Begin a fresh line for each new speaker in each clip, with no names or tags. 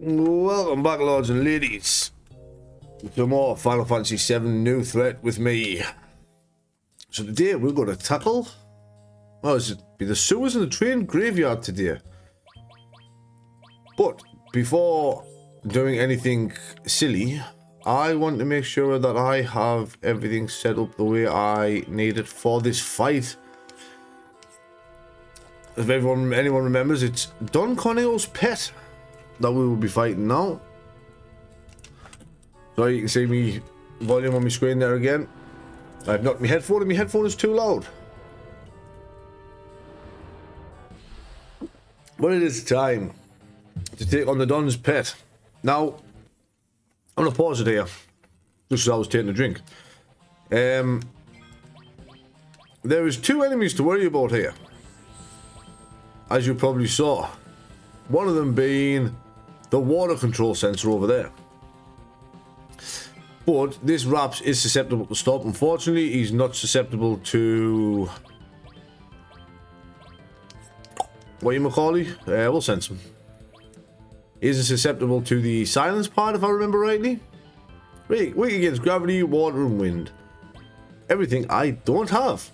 Welcome back, lords and ladies, to more Final Fantasy 7 New Threat with me. So today we're going to tackle, be the sewers and the train graveyard today. But before doing anything silly, I want to make sure that I have everything set up the way I need it for this fight. If anyone remembers, it's Don Corneo's pet that we will be fighting now. So you can see me volume on my screen there again. I've knocked my headphone and my headphone is too loud. But it is time to take on the Don's pet. Now, I'm going to pause it here, just as I was taking a drink. There is two enemies to worry about here, as you probably saw. One of them being the water control sensor over there. But this Raps is susceptible to stop. Unfortunately, he's not susceptible to we'll sense him. He isn't susceptible to the silence part, if I remember rightly. Weak against gravity, water, and wind. Everything I don't have.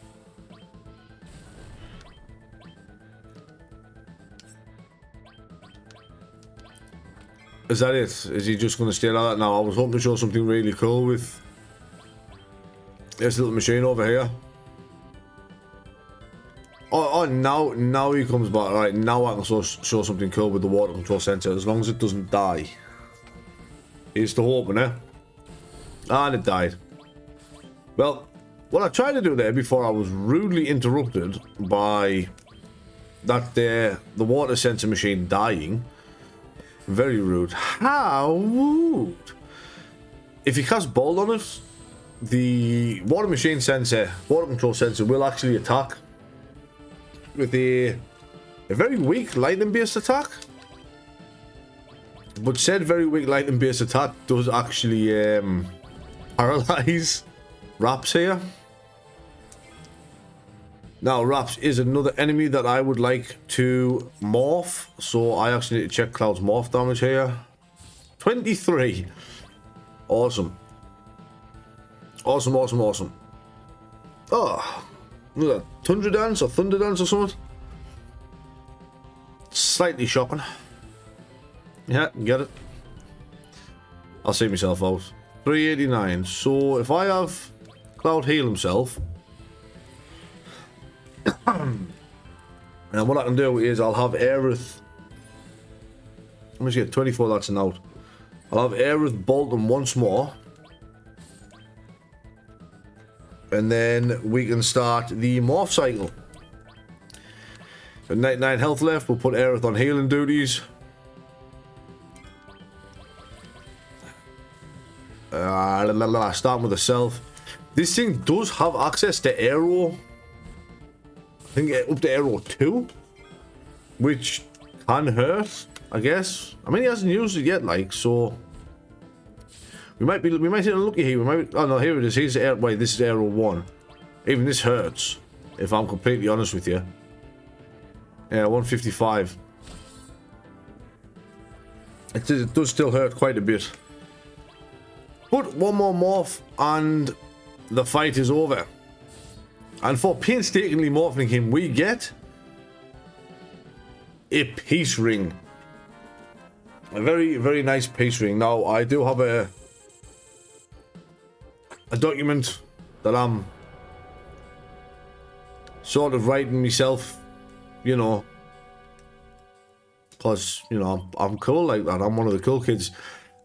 Is that it? Is he just going to stay like that now? I was hoping to show something really cool with this little machine over here. Oh, now he comes back. All right, now I can show something cool with the water control sensor, as long as it doesn't die. Here's the hoping, eh? And it died. Well, what I tried to do there before I was rudely interrupted by the water sensor machine dying. Very rude. How rude. If you cast Bolt on it, the water control sensor will actually attack with a very weak lightning based attack. But said very weak lightning based attack does actually paralyze Raps here. Now, Raps is another enemy that I would like to morph, so I actually need to check Cloud's morph damage here. 23. Awesome. Awesome. Oh, look at that. Tundra Dance or Thunder Dance or something. Slightly shocking. Yeah, get it. I'll see myself out. 389. So, if I have Cloud heal himself, and what I can do is I'll have Aerith. Let me see, 24, that's an out. I'll have Aerith bolt him once more. And then we can start the morph cycle. At 99 health left, we'll put Aerith on healing duties. Starting with the self. This thing does have access to Aero. I think up to Aero 2, which can hurt, I guess. I mean, he hasn't used it yet, like, so we might be unlucky here. Oh no, here it is. Here's Aero. Wait, this is Aero 1. Even this hurts, if I'm completely honest with you. Yeah, 155. It does still hurt quite a bit. But one more morph and the fight is over. And for painstakingly morphing him, we get a peace ring. A very, very nice peace ring. Now, I do have a document that I'm sort of writing myself, you know, because, you know, I'm cool like that. I'm one of the cool kids.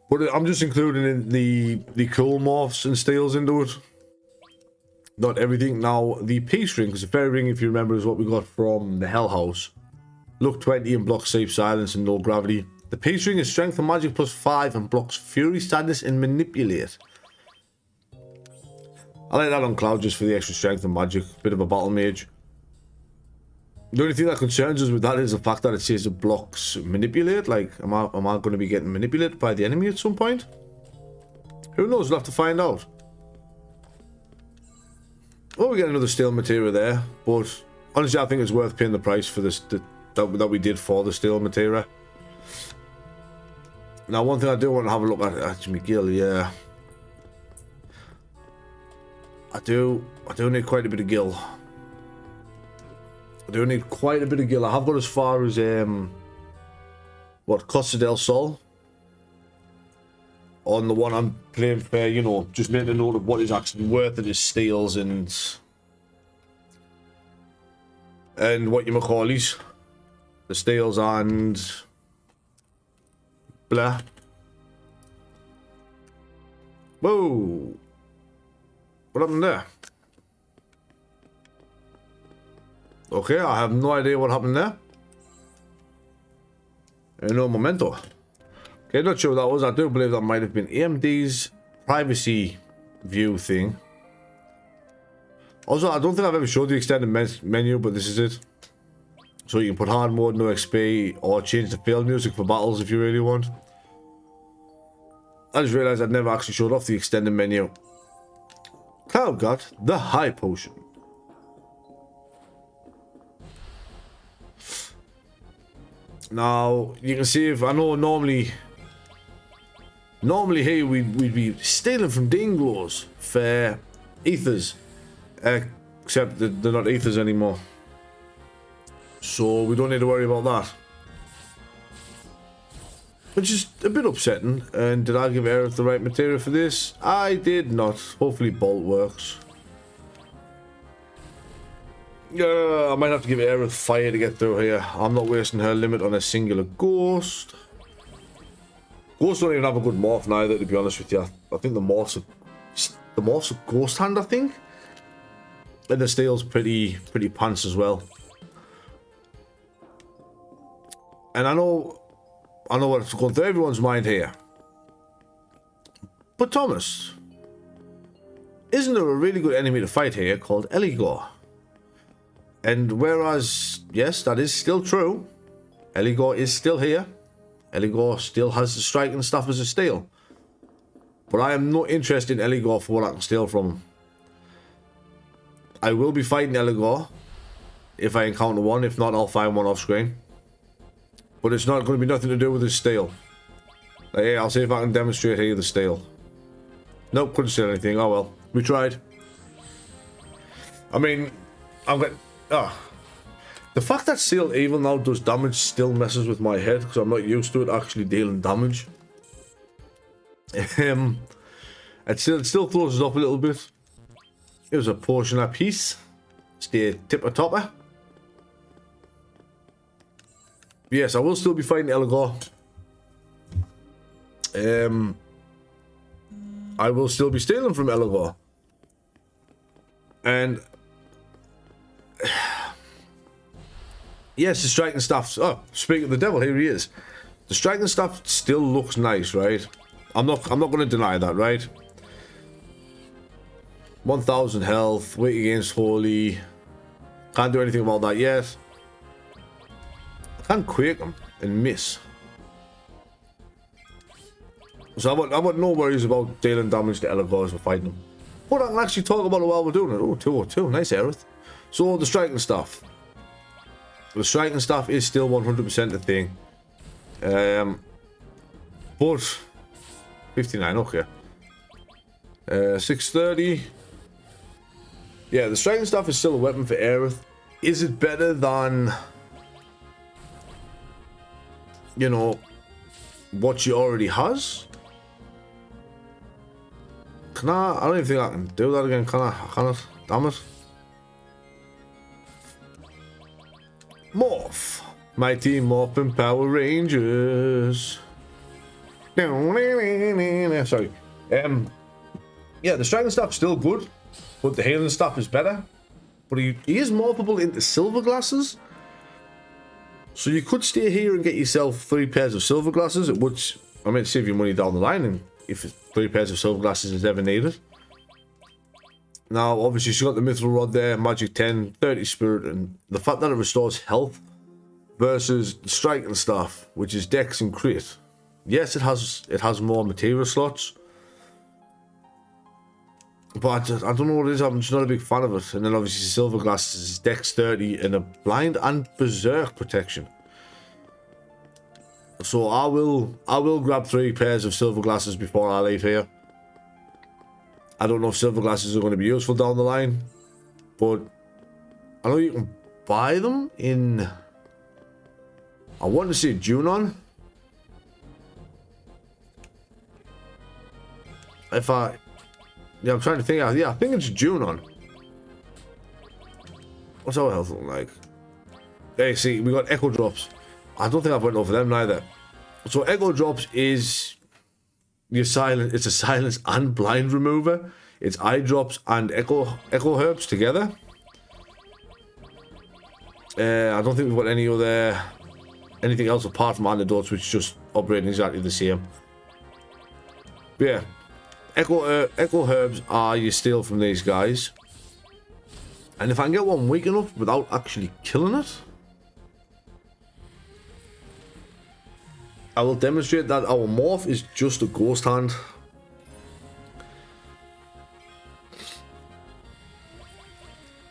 But I'm just including in the cool morphs and steals into it. Not everything. Now, the peace ring, because the fairy ring, if you remember, is what we got from the Hell House. Look 20 and blocks safe silence and no gravity. The peace ring is strength and magic +5 and blocks fury, sadness, and manipulate. I like that on Cloud just for the extra strength and magic. Bit of a battle mage. The only thing that concerns us with that is the fact that it says it blocks manipulate. Like, am I going to be getting manipulated by the enemy at some point? Who knows? We'll have to find out. Well, we get another steel material there, but honestly, I think it's worth paying the price for this that we did for the steel materia. Now, one thing I do want to have a look at my gill, yeah. I do need quite a bit of gill. I do need quite a bit of gill. I have got as far as, what, Costa del Sol? On the one I'm playing for, you know, just making a note of what is actually worth it is steals and what you call these. The steals and blah. Whoa. What happened there? Okay, I have no idea what happened there. No memento. Okay, not sure what that was. I do believe that might have been AMD's privacy view thing. Also, I don't think I've ever showed the extended menu, but this is it. So you can put hard mode, no XP, or change the field music for battles if you really want. I just realised I'd never actually showed off the extended menu. Cloud got the high potion. Now, you can see if I know normally here we'd be stealing from Dinglos for ethers, except that they're not ethers anymore, so we don't need to worry about that, which is a bit upsetting. And did I give Aerith the right material for this? I did not. Hopefully bolt works. I might have to give Aerith fire to get through here. I'm not wasting her limit on a singular ghost. Ghosts don't even have a good morph neither, to be honest with you. I think the morph's a ghost hand, I think. And the steel's pretty pants as well. And I know what's going through everyone's mind here. But Thomas, isn't there a really good enemy to fight here called Eligor? And whereas, yes, that is still true. Eligor is still here. Eligor still has the striking stuff as a steal. But I am not interested in Eligor for what I can steal from him. I will be fighting Eligor if I encounter one. If not, I'll find one off screen. But it's not going to be nothing to do with his steal. Like, yeah, I'll see if I can demonstrate here the steal. Nope, couldn't steal anything. Oh well, we tried. I mean, I'm getting... The fact that Seal Evil now does damage still messes with my head, because I'm not used to it actually dealing damage. It still throws us off a little bit. Here's a potion apiece. Stay tipper-topper. Yes, I will still be fighting Eligor. I will still be stealing from Eligor. And... yes, the striking stuff. Oh, speaking of the devil, here he is. The striking stuff still looks nice, right? I'm not going to deny that, right? 1000 health, weight against holy. Can't do anything about that yet. I can quake him and miss. So I've got no worries about dealing damage to Eligor as we're fighting him. But I can actually talk about it while we're doing it. Oh, 202, nice Aerith. So the striking stuff. The striking stuff is still 100% a thing. But 59, okay. 630. Yeah, the striking stuff is still a weapon for Aerith. Is it better than, you know, what she already has? Can I don't even think I can do that again, can I? I cannot. Damn it. Morph. Mighty Morphin' Power Rangers. Sorry. Yeah, the striking stuff's still good, but the healing stuff is better. But he is morphable into silver glasses. So you could stay here and get yourself 3 pairs of silver glasses, which I mean save you money down the line, and if 3 pairs of silver glasses is ever needed. Now, obviously, she's got the Mithril Rod there, Magic 10, 30 Spirit, and the fact that it restores health versus the striking stuff, which is Dex and Crit. Yes, it has more material slots, but I don't know what it is. I'm just not a big fan of it. And then obviously, silver glasses is Dex 30 and a blind and berserk protection. So I will grab 3 pairs of silver glasses before I leave here. I don't know if silver glasses are going to be useful down the line, but I know you can buy them in... I want to see Junon. If I... Yeah, I'm trying to think. Yeah, I think it's Junon. What's our health looking like? Hey, see, we got Echo Drops. I don't think I've went over them neither. So Echo Drops is... Your silent, it's a silence and blind remover. It's eye drops and echo herbs together. I don't think we've got anything else apart from antidotes, which just operate exactly the same. But yeah, echo herbs are you steal from these guys, and if I can get one weak enough without actually killing it, I will demonstrate that our morph is just a ghost hand.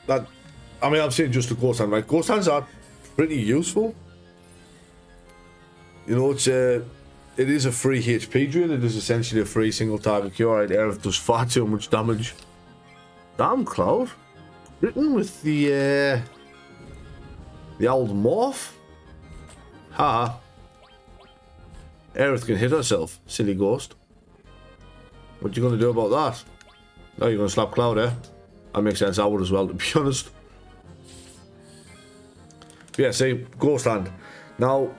That, I mean, I'm saying just a ghost hand, right? Ghost hands are pretty useful. You know, it is a free HP drain. It is essentially a free single target cure. Right, Aerith does far too much damage. Damn, Cloud. Written with the old morph. Ha. Aerith can hit herself, silly ghost. What you gonna do about that? Oh, you're gonna slap Cloud, eh? That makes sense. I would as well, to be honest. But yeah, see, ghost hand. Now,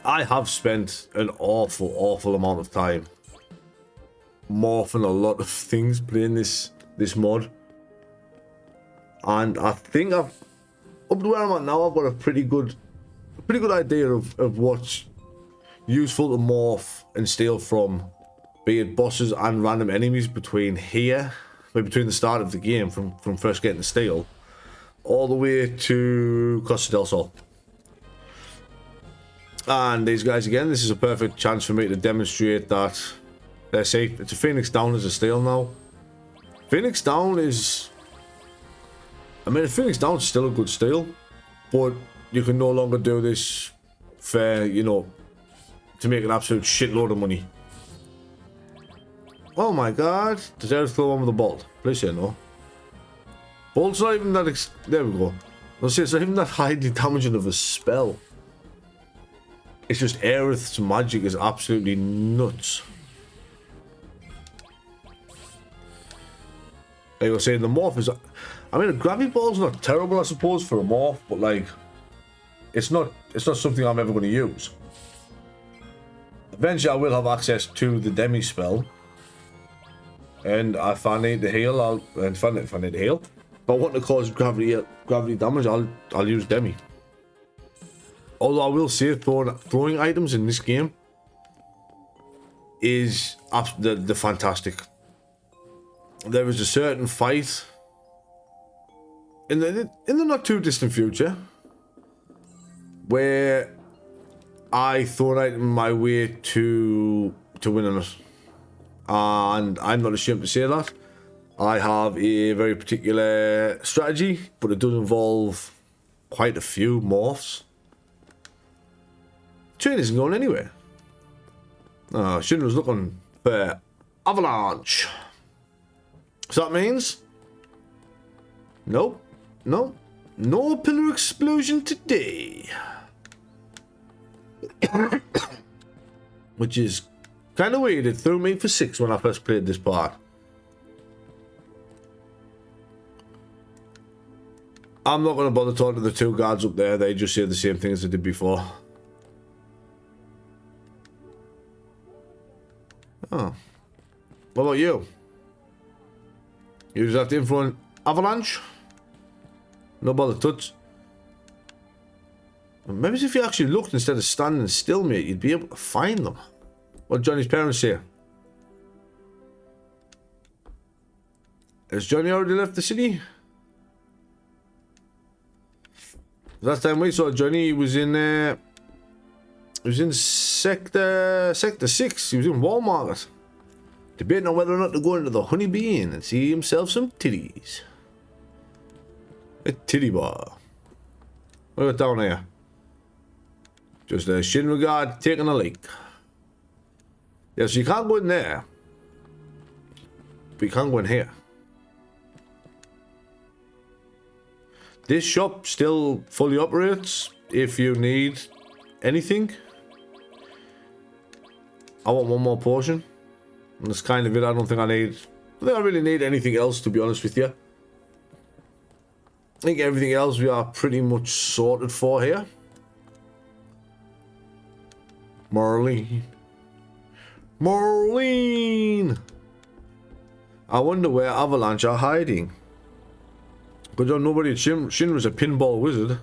I have spent an awful amount of time morphing a lot of things playing this mod, and I think up to where I'm at now, I've got a pretty good idea of what's useful to morph and steal from, be it bosses and random enemies between the start of the game, from first getting the steal, all the way to Costa del Sol. And these guys again, this is a perfect chance for me to demonstrate that they're safe. It's a Phoenix Down as a steal now. Phoenix Down is... I mean, a Phoenix Down is still a good steal, but you can no longer do this for, you know, to make an absolute shitload of money. Oh my god. Does Aerith throw one with a bolt? Please say no. Bolt's not even that... There we go. Let's say it's not even that highly damaging of a spell. It's just Aerith's magic is absolutely nuts. Like I was saying, the morph is... I mean, a gravity ball's not terrible, I suppose, for a morph, but like... It's not something I'm ever going to use. Eventually, I will have access to the demi spell. And if I need to heal, if I need to heal. If I want to cause gravity damage, I'll use demi. Although I will say, throwing items in this game is the fantastic. There is a certain fight in the not too distant future where I throw an item my way to winning it, and I'm not ashamed to say that. I have a very particular strategy, but it does involve quite a few morphs. Train isn't going anywhere. Shinra's looking for avalanche. So that means... Nope. No pillar explosion today. Which is kind of weird. It threw me for 6 when I first played this part. I'm not going to bother talking to the 2 guards up there. They just say the same thing as they did before. Oh. What about you? You just have to influence avalanche? No bother touch. Maybe if you actually looked instead of standing still, mate, you'd be able to find them. What did Johnny's parents say? Has Johnny already left the city? Last time we saw Johnny, he was in sector 6. He was in Walmart, debating on whether or not to go into the Honeybee Inn and see himself some titties. A titty bar. What about down here? Just a Shinra guard taking a leak. Yeah, so you can't go in there. But you can go in here. This shop still fully operates if you need anything. I want one more potion. And that's kind of it. I don't think I really need anything else, to be honest with you. I think everything else we are pretty much sorted for here. Marlene. Marlene! I wonder where Avalanche are hiding. Because nobody at Shinra's a pinball wizard.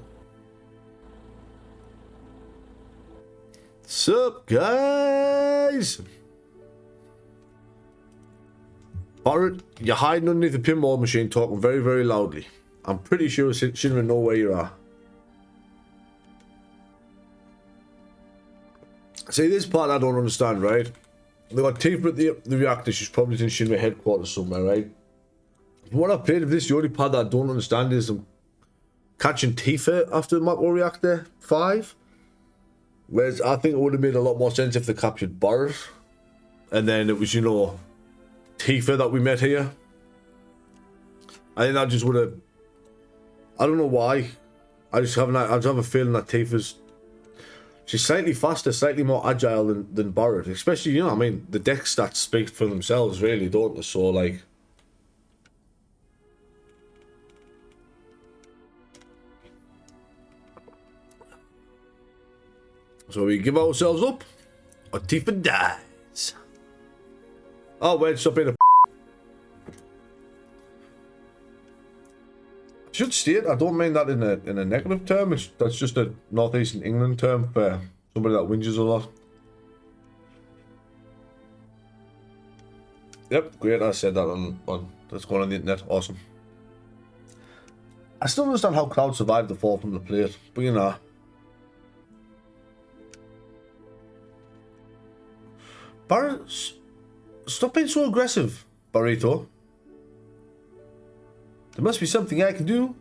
Sup, guys? Barrett, you're hiding underneath the pinball machine talking very, very loudly. I'm pretty sure Shinra know where you are. See, this part I don't understand, right? They got Tifa at the reactor. She's probably in Shinra headquarters somewhere, right? What I've played of this, the only part that I don't understand is them catching Tifa after the Macro Reactor 5. Whereas I think it would have made a lot more sense if they captured Barrett. And then it was, you know, Tifa that we met here. I think that just would have... I don't know why. I just have a feeling that Tifa's... She's slightly faster, slightly more agile than Barrett. Especially, you know, I mean, the deck stats speak for themselves, really, don't they? So, like... So we give ourselves up, or Tifa dies. Oh, wait, stop being a... I should state, I don't mean that in a negative term. That's just a northeastern England term for somebody that whinges a lot. Yep, great. I said that on that's going on the internet. Awesome. I still don't understand how Cloud survived the fall from the plate, but you know. Barrett, stop being so aggressive, Barreto. There must be something I can do.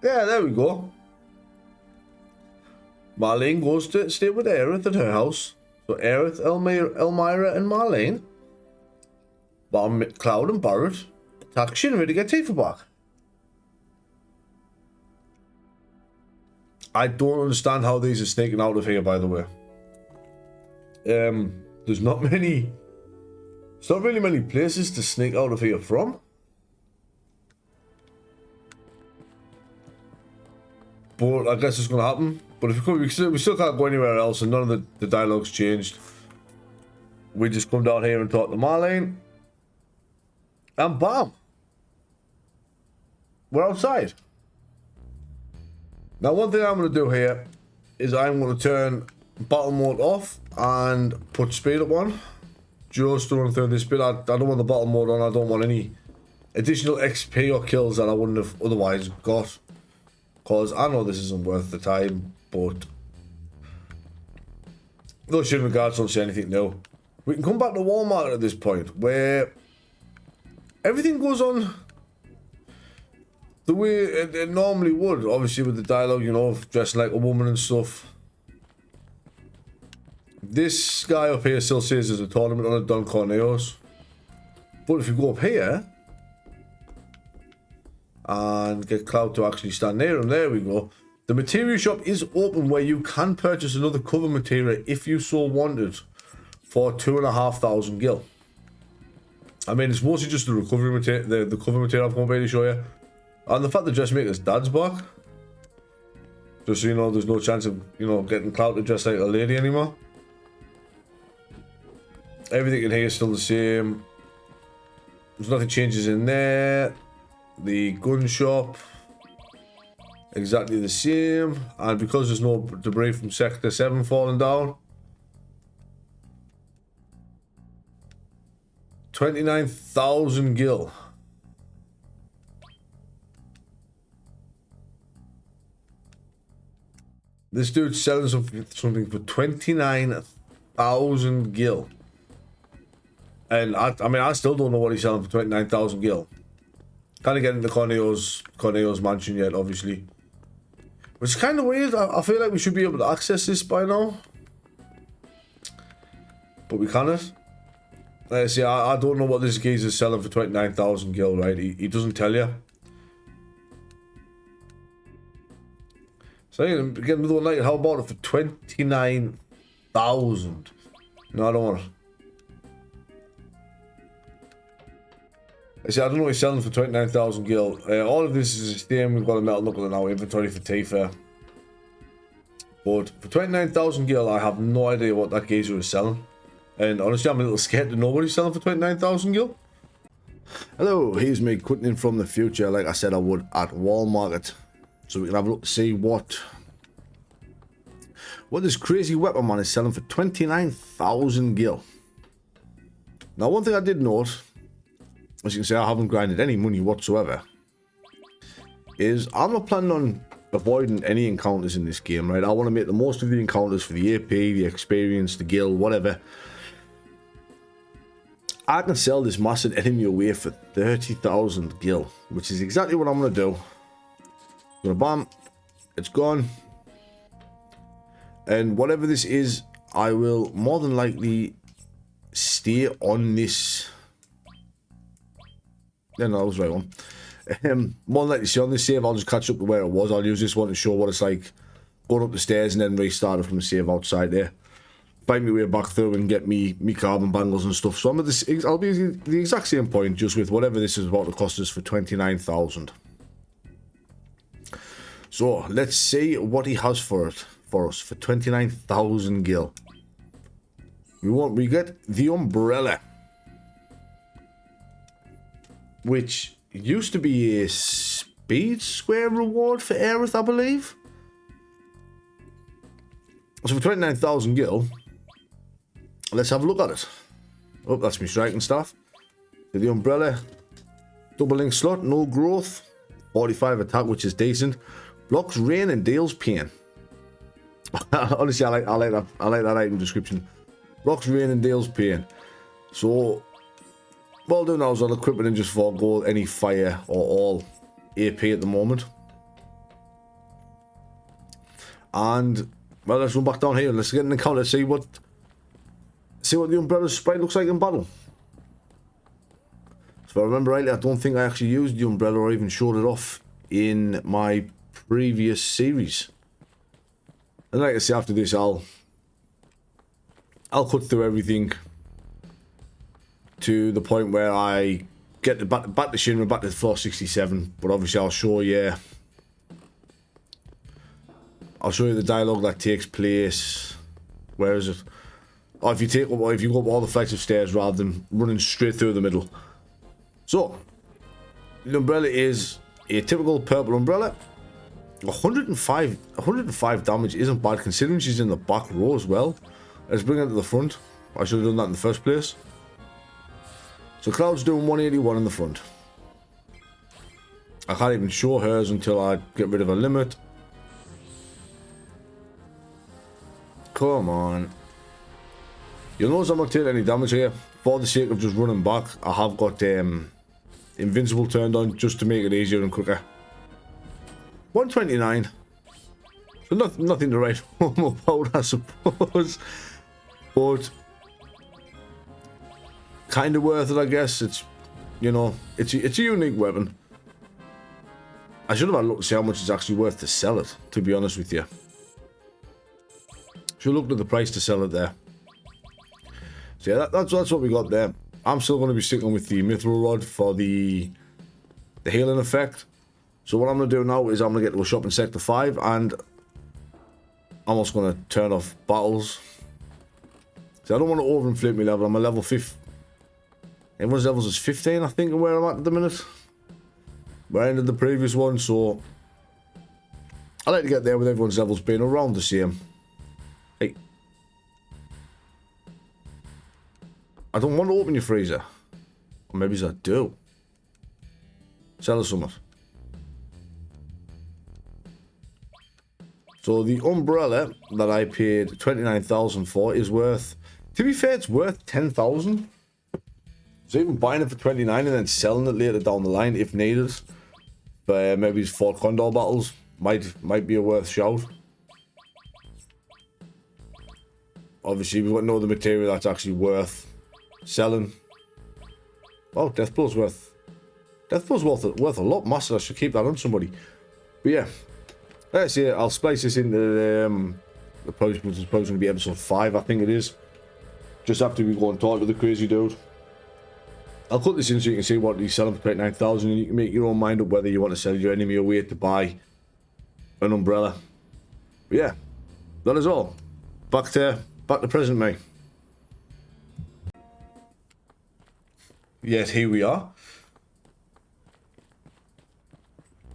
Yeah, there we go. Marlene goes to stay with Aerith at her house. So Aerith, Elmira, and Marlene, Cloud and Barrett attack Shinra to get Tifa back. I don't understand how these are sneaking out of here, by the way. There's not really many places to sneak out of here from. But I guess it's going to happen. But if we still can't go anywhere else, and none of the dialogue's changed. We just come down here and talk to Marlene. And bam! We're outside. Now, one thing I'm going to do here is I'm going to turn battle mode off and put speed up on. Just to run through this bit. I don't want the battle mode on. I don't want any additional XP or kills that I wouldn't have otherwise got. Because I know this isn't worth the time, but those Shinra guards don't say anything new. We can come back to Walmart at this point, where everything goes on the way it normally would. Obviously with the dialogue, you know, dressing like a woman and stuff. This guy up here still says there's a tournament on at Don Corneo's. But if you go up here and get Cloud to actually stand near him, there we go. The material shop is open where you can purchase another cover material if you so wanted for 2,500 gil. I mean, it's mostly just the recovery material, the cover material I'm going to be able to show you. And the fact that dressmaker's dad's back. Just so you know, there's no chance of, you know, getting Cloud to dress like a lady anymore. Everything in here is still the same. There's nothing changes in there. The gun shop, exactly the same. And because there's no debris from Sector 7 falling down, 29,000 gil. This dude's selling something for 29,000 gil. And I mean, I still don't know what he's selling for 29,000 gil. Can't get into Corneo's mansion yet, obviously. Which is kind of weird. I feel like we should be able to access this by now. But we can't. Like I say, I don't know what this geezer's selling for 29,000 gil, right? He doesn't tell you. So I'm getting another one like, how about it for 29,000? No, I don't want it. I say, I don't know what he's selling for 29,000 gil. All of this is the same. We've got a metal knuckle in our inventory for Tifa. But for 29,000 gil, I have no idea what that geezer is selling. And honestly, I'm a little scared to know what he's selling for 29,000 gil. Hello, here's me quitting in from the future, like I said I would at Walmart. So we can have a look to see what this crazy weapon man is selling for 29,000 gil. Now, one thing I did note, as you can see, I haven't grinded any money whatsoever, is I'm not planning on avoiding any encounters in this game, right? I want to make the most of the encounters for the AP, the experience, the gil, whatever. I can sell this massive enemy away for 30,000 gil, which is exactly what I'm going to do. I'm going to bam, it's gone. And whatever this is, I will more than likely stay on this. Yeah, no, that was the right one. More than likely stay on this save. I'll just catch up to where it was. I'll use this one to show what it's like going up the stairs and then restart it from the save outside there. Find my way back through and get me carbon bangles and stuff. So I'm at this, I'll be at the exact same point, just with whatever this is about to cost us for 29,000. So let's see what he has for us for 29,000 gil. We get the umbrella, which used to be a speed square reward for Aerith, I believe. So for 29,000 gil, let's have a look at it. Oh, that's my striking staff. The umbrella, double link slot, no growth, 45 attack, which is decent. Blocks rain and deals pain. Honestly, I like that item description. Blocks rain and deals pain. So what I'll do now is I'll equip it and just forego any fire or all AP at the moment. And well, let's run back down here. Let's get an encounter. See what the umbrella's sprite looks like in battle. So if I remember rightly, I don't think I actually used the umbrella or even showed it off in my previous series. And like I say, after this, I'll cut through everything to the point where I get back to Shinra, back to floor 67. But obviously, I'll show you the dialogue that takes place. Where is it? Or if you go up all the flights of stairs rather than running straight through the middle. So the umbrella is a typical purple umbrella. 105 damage isn't bad considering she's in the back row as well. Let's bring her to the front. I should have done that in the first place. So Cloud's doing 181 in the front. I can't even show hers until I get rid of a limit. Come on. You'll notice I'm not taking any damage here. For the sake of just running back, I have got Invincible turned on just to make it easier and quicker. 129. So nothing to write home about, I suppose. But kind of worth it, I guess. It's, you know, it's a unique weapon. I should have had a look to see how much it's actually worth to sell it, to be honest with you. Should have looked at the price to sell it there. So yeah, that's what we got there. I'm still going to be sticking with the Mithril Rod for the healing effect. So what I'm going to do now is I'm going to get to a shop in Sector 5 and I'm also going to turn off battles. So I don't want to overinflate my level. I'm a level 5. Everyone's levels is 15, I think, where I'm at the minute. Where I ended the previous one, so I like to get there with everyone's levels being around the same. Hey. I don't want to open your freezer. Or maybe I do. Sell us something. So the umbrella that I paid 29,000 for is worth, to be fair, it's worth 10,000. So even buying it for 29 and then selling it later down the line if needed. But maybe Fort Condor battles might be a worth shout. Obviously, we've got no other material that's actually worth selling. Oh, Deathblow's worth a lot. Master, I should keep that on somebody. But yeah, let's see. I'll splice this into the post, which is probably going to be episode 5, I think it is. Just after we go and talk to the crazy dude. I'll cut this in so you can see what he's selling for 29,000, and you can make your own mind up whether you want to sell your enemy a way to buy an umbrella. But yeah, that is all. Back to present me. Yet here we are.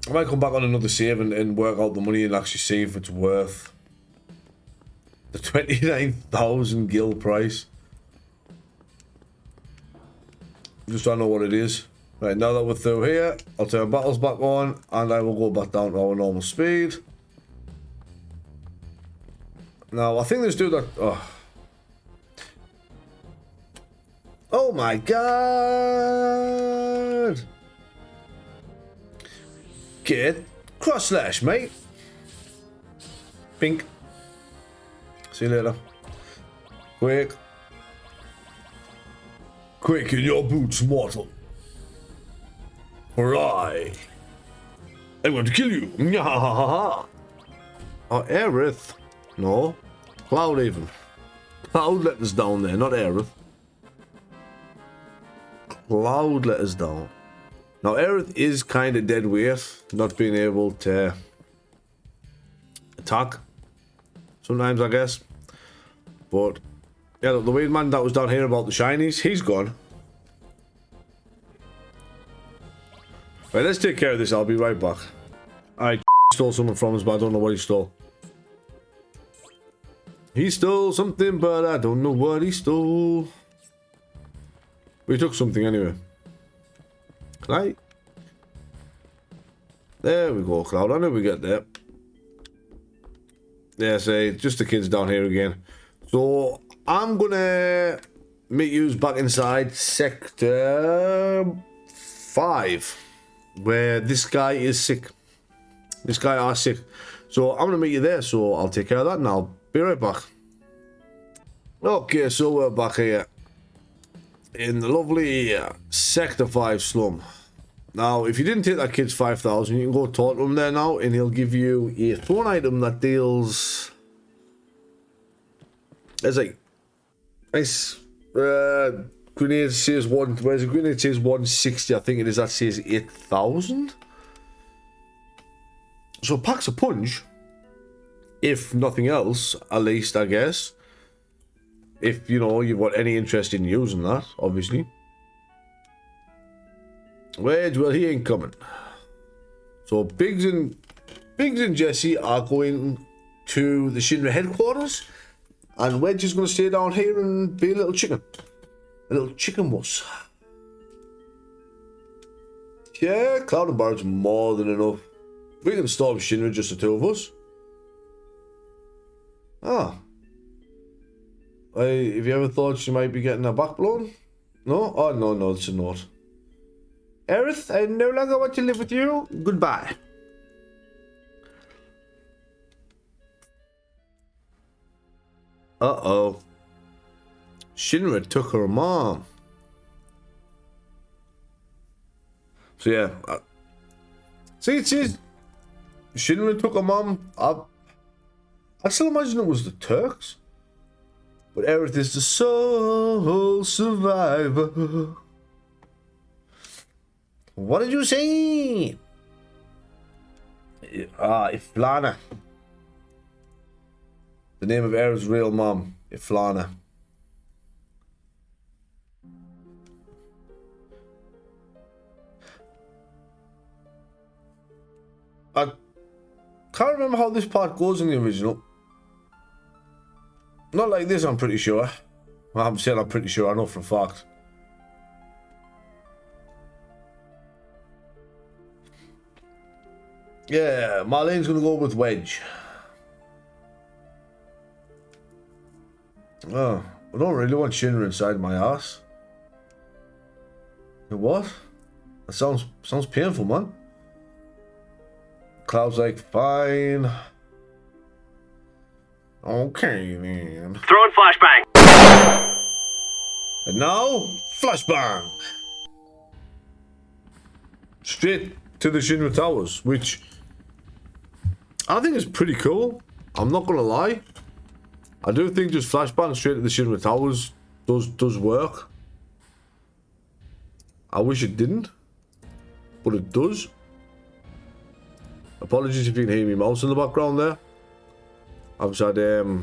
I might come back on another save and work out the money and actually see if it's worth the 29,000 gil price. Just don't know what it is. Right, now that we're through here, I'll turn battles back on and I will go back down to our normal speed. Now, I think this dude that... Oh my god! Get cross slash, mate. Pink. See you later. Quick. Quick in your boots, mortal. For I want to kill you. Oh, Aerith. No. Cloud even. Cloud let us down there, not Aerith. Cloud let us down. Now, Aerith is kind of dead weight, not being able to attack sometimes, I guess. But, yeah, the weird man that was down here about the shinies, he's gone. Right, let's take care of this. I'll be right back. I stole something from us, but I don't know what he stole. He stole something, but I don't know what he stole. We took something anyway. Right. There we go, Cloud. I knew we get there. Yeah, say, just the kids down here again. So, I'm gonna meet you back inside Sector 5. Where this guy is sick. This guy are sick. So, I'm gonna meet you there, so I'll take care of that and I'll be right back. Okay, so we're back here. In the lovely Sector 5 slum. Now, if you didn't take that kid's 5,000, you can go talk to him there now, and he'll give you a throne item that deals... There's like... Nice... grenade says 1... Where's the grenade says 160, I think it is, that says 8,000? So packs a punch. If nothing else, at least, I guess. If, you know, you've got any interest in using that, obviously. Wedge, well, he ain't coming. So Biggs and Jesse are going to the Shinra headquarters. And Wedge is going to stay down here and be a little chicken. A little chicken wuss. Yeah, Cloud and Barrett's more than enough. We can storm Shinra, just the two of us. Ah. Have you ever thought she might be getting her back blown? No? Oh, no, it's a note. Aerith, I no longer want to live with you. Goodbye. Uh-oh. Shinra took her mom. So, yeah. See, it says Shinra took her mom. I still imagine it was the Turks. But Aerith is the sole survivor. What did you say? Iflana. The name of Aerith's real mom, Iflana. I can't remember how this part goes in the original. Not like this, I'm pretty sure. Well, I'm saying I'm pretty sure, I know for a fact. Yeah, Marlene's gonna go with Wedge. Oh, I don't really want Shinra inside my ass. What? That sounds painful, man. Cloud's like, fine. Okay, then.
Throwing flashbang.
And now, flashbang. Straight to the Shinra Towers, which I think is pretty cool. I'm not gonna lie. I do think just flashbang straight to the Shinra Towers does work. I wish it didn't, but it does. Apologies if you can hear me mouse in the background there. I've just had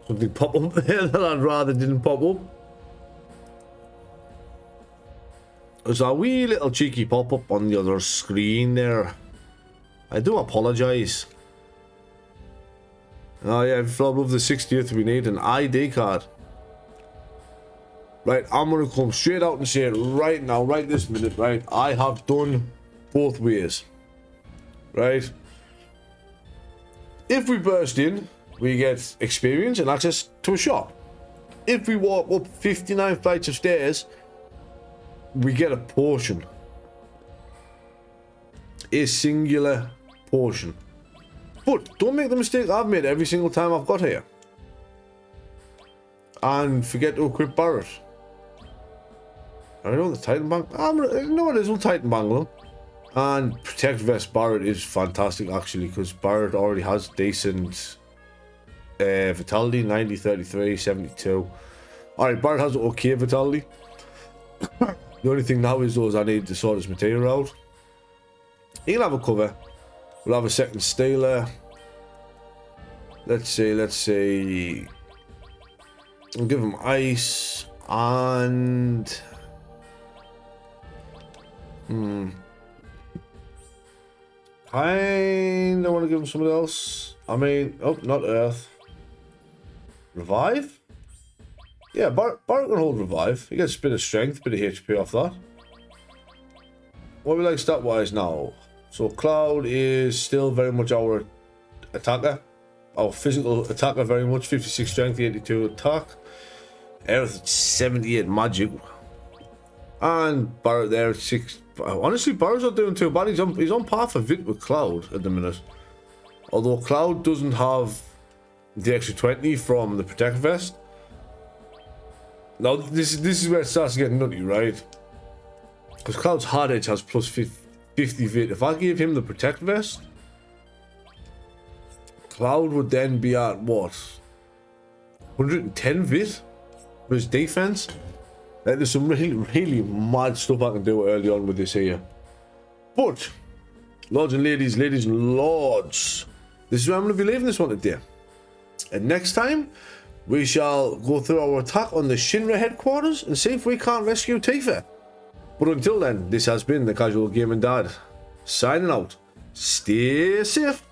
something pop up here that I'd rather didn't pop up. There's a wee little cheeky pop-up on the other screen there. I do apologise. Oh yeah, if you're above the 60th, we need an ID card. Right, I'm going to come straight out and say it right now, right this minute, right? I have done both ways. Right? If we burst in, we get experience and access to a shop. If we walk up 59 flights of stairs, we get a portion. A singular portion. But don't make the mistake I've made every single time I've got here. And forget to equip Barret. I know the Titan Bank. No, it is on Titan Bank. And Protect Vest Barret is fantastic actually, because Barret already has decent vitality, 90, 33, 72. Alright, Barret has okay vitality. The only thing now is I need to sort his material out. He'll have a cover. We'll have a second Staler. Let's say I'll give him ice and I don't want to give him something else. I mean, oh, not Earth. Revive? Yeah, Barret can hold Revive. He gets a bit of strength, bit of HP off that. What we like stat-wise now? So Cloud is still very much our attacker. Our physical attacker very much. 56 strength, 82 attack. Aerith 78 magic. And Barret there at 6. Honestly, Barret's not doing too bad. He's on par for Vit with Cloud at the minute. Although Cloud doesn't have the extra 20 from the Protect Vest. Now, this is where it starts getting nutty, right? Because Cloud's hard edge has plus 50 Vit. If I gave him the Protect Vest, Cloud would then be at what? 110 Vit for his defense? Like, there's some really mad stuff I can do early on with this here. But, lords and ladies and lords, this is where I'm going to be leaving this one today. And next time, we shall go through our attack on the Shinra headquarters and see if we can't rescue Tifa. But until then, this has been the Casual Gaming Dad, signing out. Stay safe.